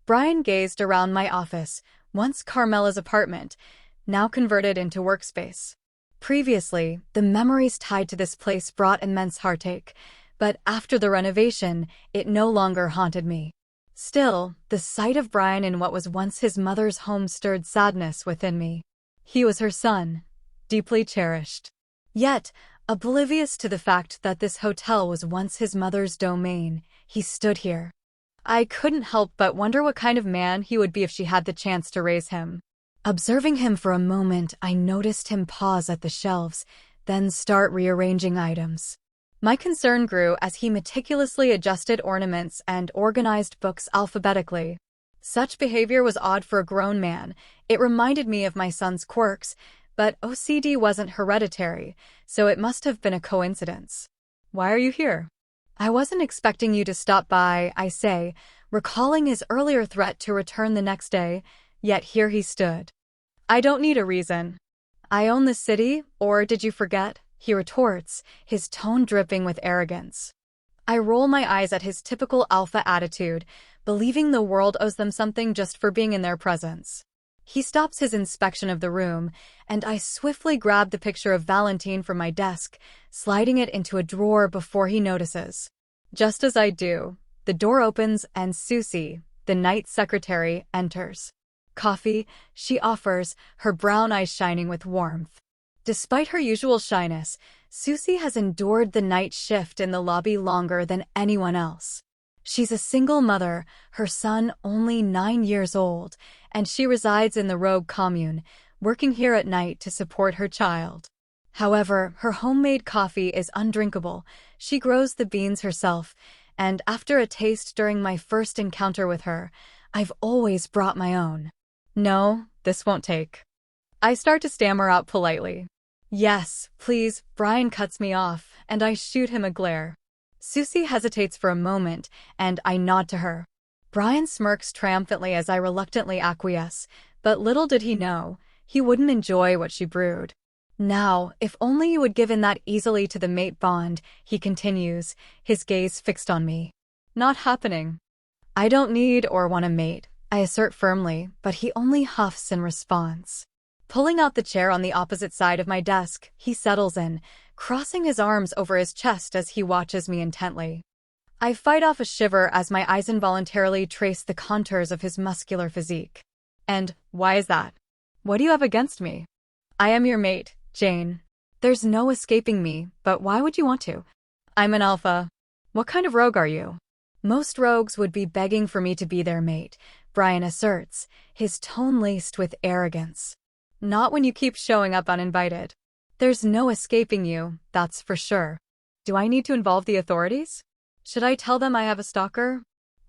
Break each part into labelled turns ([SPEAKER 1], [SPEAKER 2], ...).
[SPEAKER 1] Brian gazed around my office, once Carmela's apartment, now converted into workspace. Previously, the memories tied to this place brought immense heartache, but after the renovation, it no longer haunted me. Still, the sight of Brian in what was once his mother's home stirred sadness within me. He was her son, deeply cherished. Yet, oblivious to the fact that this hotel was once his mother's domain, he stood here. I couldn't help but wonder what kind of man he would be if she had the chance to raise him. Observing him for a moment, I noticed him pause at the shelves, then start rearranging items. My concern grew as he meticulously adjusted ornaments and organized books alphabetically. Such behavior was odd for a grown man. It reminded me of my son's quirks, but OCD wasn't hereditary, so it must have been a coincidence. "Why are you here?" "I wasn't expecting you to stop by," I say, recalling his earlier threat to return the next day, yet here he stood. "I don't need a reason." "I own the city, or did you forget?" he retorts, his tone dripping with arrogance. I roll my eyes at his typical alpha attitude, believing the world owes them something just for being in their presence. He stops his inspection of the room, and I swiftly grab the picture of Valentine from my desk, sliding it into a drawer before he notices. Just as I do, the door opens and Susie, the night secretary, enters. "Coffee," she offers, her brown eyes shining with warmth. Despite her usual shyness, Susie has endured the night shift in the lobby longer than anyone else. She's a single mother, her son only 9 years old, and she resides in the rogue commune, working here at night to support her child. However, her homemade coffee is undrinkable. She grows the beans herself, and after a taste during my first encounter with her, I've always brought my own. "No, this won't take." I start to stammer out politely. "Yes, please," Brian cuts me off, and I shoot him a glare. Susie hesitates for a moment, and I nod to her. Brian smirks triumphantly as I reluctantly acquiesce, but little did he know, he wouldn't enjoy what she brewed. "Now, if only you would give in that easily to the mate bond," he continues, his gaze fixed on me. "Not happening." "I don't need or want a mate," I assert firmly, but he only huffs in response. Pulling out the chair on the opposite side of my desk, he settles in, crossing his arms over his chest as he watches me intently. I fight off a shiver as my eyes involuntarily trace the contours of his muscular physique. "And why is that? What do you have against me?" "I am your mate, Jane. There's no escaping me, but why would you want to?" "I'm an alpha." "What kind of rogue are you?" "Most rogues would be begging for me to be their mate," Brian asserts, his tone laced with arrogance. "Not when you keep showing up uninvited. There's no escaping you, that's for sure." "Do I need to involve the authorities? Should I tell them I have a stalker?"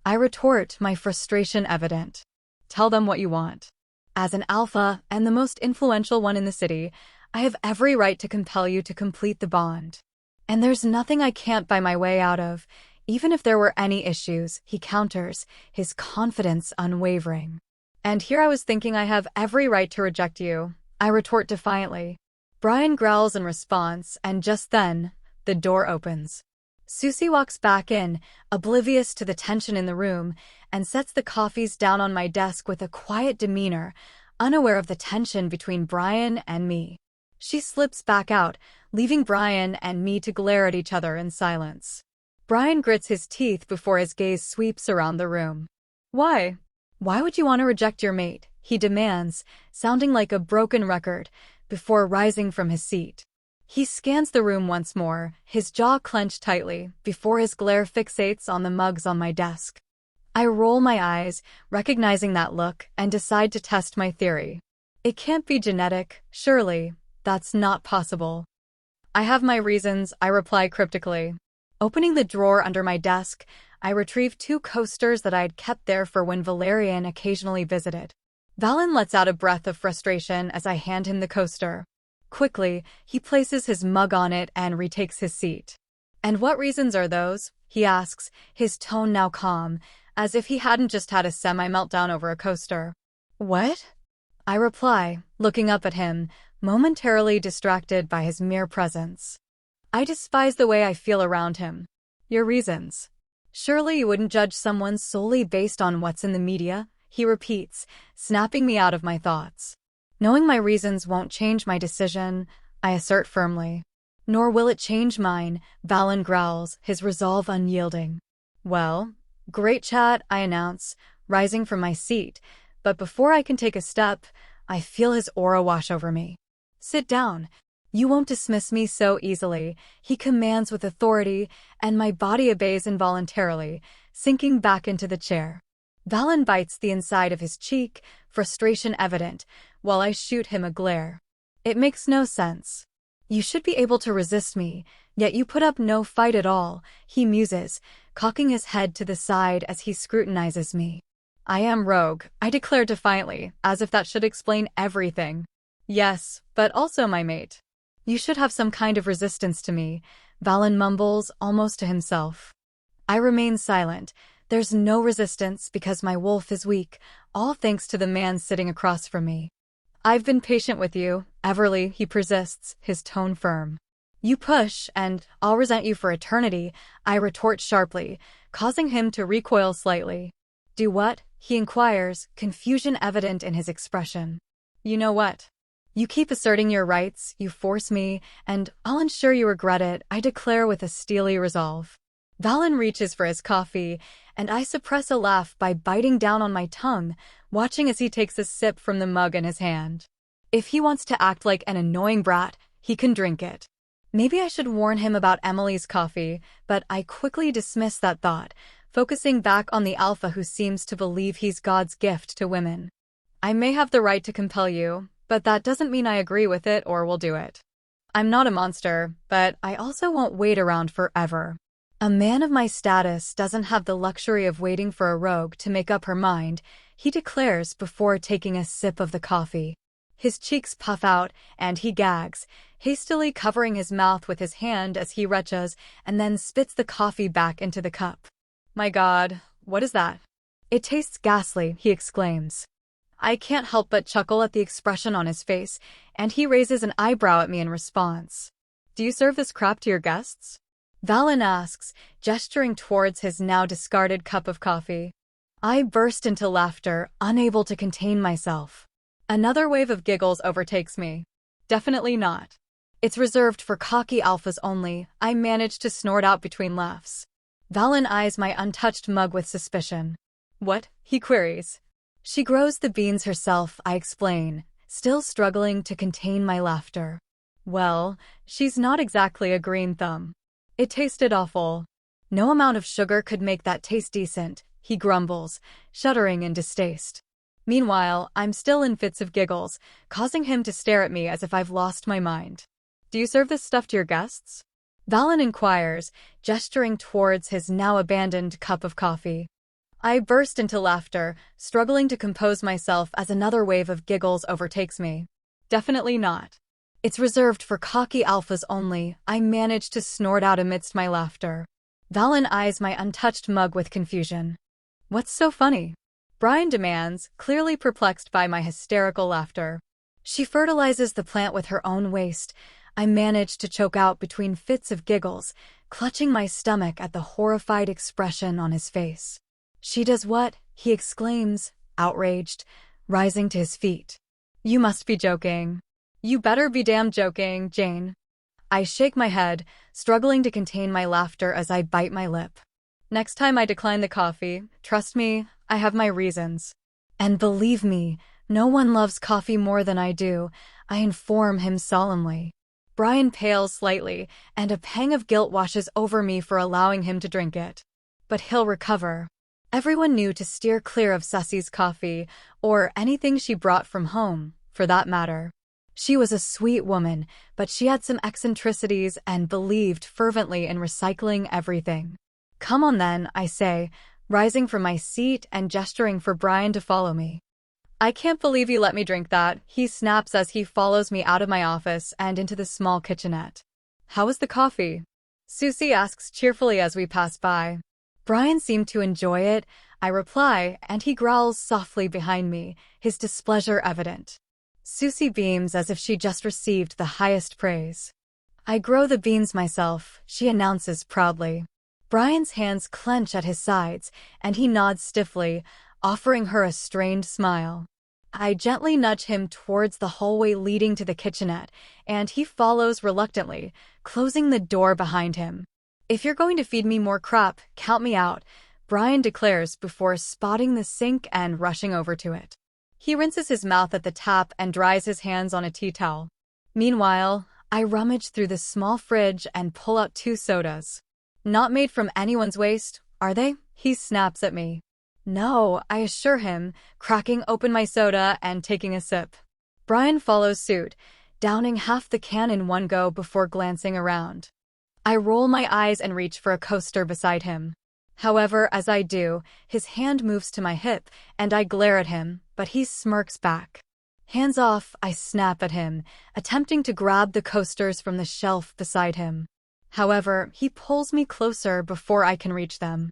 [SPEAKER 1] I retort, my frustration evident. "Tell them what you want." As an alpha, and the most influential one in the city, I have every right to compel you to complete the bond. "And there's nothing I can't buy my way out of, even if there were any issues," he counters, his confidence unwavering. "And here I was thinking I have every right to reject you," I retort defiantly. Brian growls in response, and just then, the door opens. Susie walks back in, oblivious to the tension in the room, and sets the coffees down on my desk with a quiet demeanor, unaware of the tension between Brian and me. She slips back out, leaving Brian and me to glare at each other in silence. Brian grits his teeth before his gaze sweeps around the room. "Why? Why would you want to reject your mate?" he demands, sounding like a broken record, before rising from his seat. He scans the room once more, his jaw clenched tightly, before his glare fixates on the mugs on my desk. I roll my eyes, recognizing that look, and decide to test my theory. It can't be genetic, surely. That's not possible. "I have my reasons," I reply cryptically. Opening the drawer under my desk, I retrieve 2 coasters that I had kept there for when Valerian occasionally visited. Valen lets out a breath of frustration as I hand him the coaster. Quickly, he places his mug on it and retakes his seat. "And what reasons are those?" he asks, his tone now calm, as if he hadn't just had a semi-meltdown over a coaster. "What?" I reply, looking up at him, momentarily distracted by his mere presence. I despise the way I feel around him. "Your reasons." Surely you wouldn't judge someone solely based on what's in the media, he repeats, snapping me out of my thoughts. Knowing my reasons won't change my decision, I assert firmly. Nor will it change mine, Valen growls, his resolve unyielding. Well, great chat, I announce, rising from my seat, but before I can take a step, I feel his aura wash over me. Sit down. You won't dismiss me so easily, he commands with authority, and my body obeys involuntarily, sinking back into the chair. Valen bites the inside of his cheek, frustration evident, while I shoot him a glare. It makes no sense. You should be able to resist me, yet you put up no fight at all, he muses, cocking his head to the side as he scrutinizes me. I am rogue, I declare defiantly, as if that should explain everything. Yes, but also my mate. You should have some kind of resistance to me, Valen mumbles, almost to himself. I remain silent. There's no resistance because my wolf is weak, all thanks to the man sitting across from me. I've been patient with you, Everly, he persists, his tone firm. You push, and I'll resent you for eternity, I retort sharply, causing him to recoil slightly. Do what? He inquires, confusion evident in his expression. You know what? You keep asserting your rights, you force me, and I'll ensure you regret it, I declare with a steely resolve. Valen reaches for his coffee, and I suppress a laugh by biting down on my tongue, watching as he takes a sip from the mug in his hand. If he wants to act like an annoying brat, he can drink it. Maybe I should warn him about Emily's coffee, but I quickly dismiss that thought, focusing back on the alpha who seems to believe he's God's gift to women. I may have the right to compel you, but that doesn't mean I agree with it or will do it. I'm not a monster, but I also won't wait around forever. A man of my status doesn't have the luxury of waiting for a rogue to make up her mind, he declares before taking a sip of the coffee. His cheeks puff out, and he gags, hastily covering his mouth with his hand as he retches, and then spits the coffee back into the cup. My God, what is that? It tastes ghastly, he exclaims. I can't help but chuckle at the expression on his face, and he raises an eyebrow at me in response. Do you serve this crap to your guests? Valen asks, gesturing towards his now discarded cup of coffee. I burst into laughter, unable to contain myself. Another wave of giggles overtakes me. Definitely not. It's reserved for cocky alphas only, I manage to snort out between laughs. Valen eyes my untouched mug with suspicion. What? He queries. She grows the beans herself, I explain, still struggling to contain my laughter. Well, she's not exactly a green thumb. It tasted awful. No amount of sugar could make that taste decent, he grumbles, shuddering in distaste. Meanwhile, I'm still in fits of giggles, causing him to stare at me as if I've lost my mind. Do you serve this stuff to your guests? Valen inquires, gesturing towards his now abandoned cup of coffee. I burst into laughter, struggling to compose myself as another wave of giggles overtakes me. Definitely not. It's reserved for cocky alphas only, I manage to snort out amidst my laughter. Valen eyes my untouched mug with confusion. What's so funny? Brian demands, clearly perplexed by my hysterical laughter. She fertilizes the plant with her own waste. I manage to choke out between fits of giggles, clutching my stomach at the horrified expression on his face. She does what? He exclaims, outraged, rising to his feet. You must be joking. You better be damn joking, Jane. I shake my head, struggling to contain my laughter as I bite my lip. Next time I decline the coffee, trust me, I have my reasons. And believe me, no one loves coffee more than I do, I inform him solemnly. Brian pales slightly, and a pang of guilt washes over me for allowing him to drink it. But he'll recover. Everyone knew to steer clear of Sussie's coffee, or anything she brought from home, for that matter. She was a sweet woman, but she had some eccentricities and believed fervently in recycling everything. Come on then, I say, rising from my seat and gesturing for Brian to follow me. I can't believe you let me drink that, he snaps as he follows me out of my office and into the small kitchenette. How was the coffee? Susie asks cheerfully as we pass by. Brian seemed to enjoy it, I reply, and he growls softly behind me, his displeasure evident. Susie beams as if she just received the highest praise. I grow the beans myself, she announces proudly. Brian's hands clench at his sides, and he nods stiffly, offering her a strained smile. I gently nudge him towards the hallway leading to the kitchenette, and he follows reluctantly, closing the door behind him. "If you're going to feed me more crap, count me out," Brian declares before spotting the sink and rushing over to it. He rinses his mouth at the tap and dries his hands on a tea towel. Meanwhile, I rummage through the small fridge and pull out 2 sodas. "Not made from anyone's waste, are they?" he snaps at me. "No," I assure him, cracking open my soda and taking a sip. Brian follows suit, downing half the can in one go before glancing around. I roll my eyes and reach for a coaster beside him. However, as I do, his hand moves to my hip, and I glare at him, but he smirks back. "Hands off," I snap at him, attempting to grab the coasters from the shelf beside him. However, he pulls me closer before I can reach them.